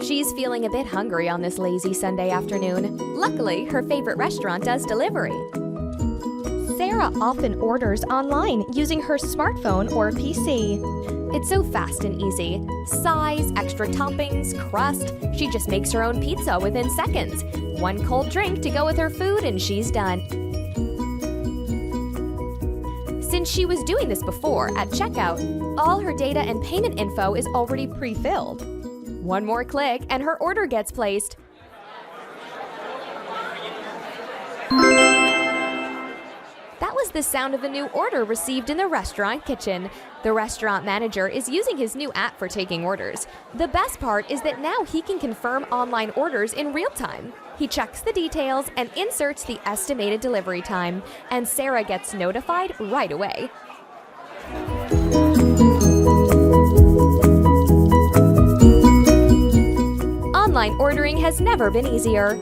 She's feeling a bit hungry on this lazy Sunday afternoon. Luckily, her favorite restaurant does delivery. Sarah often orders online using her smartphone or PC. It's so fast and easy. Size, extra toppings, crust. She just makes her own pizza within seconds. One cold drink to go with her food and she's done. Since she was doing this before at checkout, all her data and payment info is already pre-filled. One more click and her order gets placed. That was the sound of a new order received in the restaurant kitchen. The restaurant manager is using his new app for taking orders. The best part is that now he can confirm online orders in real time. He checks the details and inserts the estimated delivery time, and Sarah gets notified right away. Online ordering has never been easier.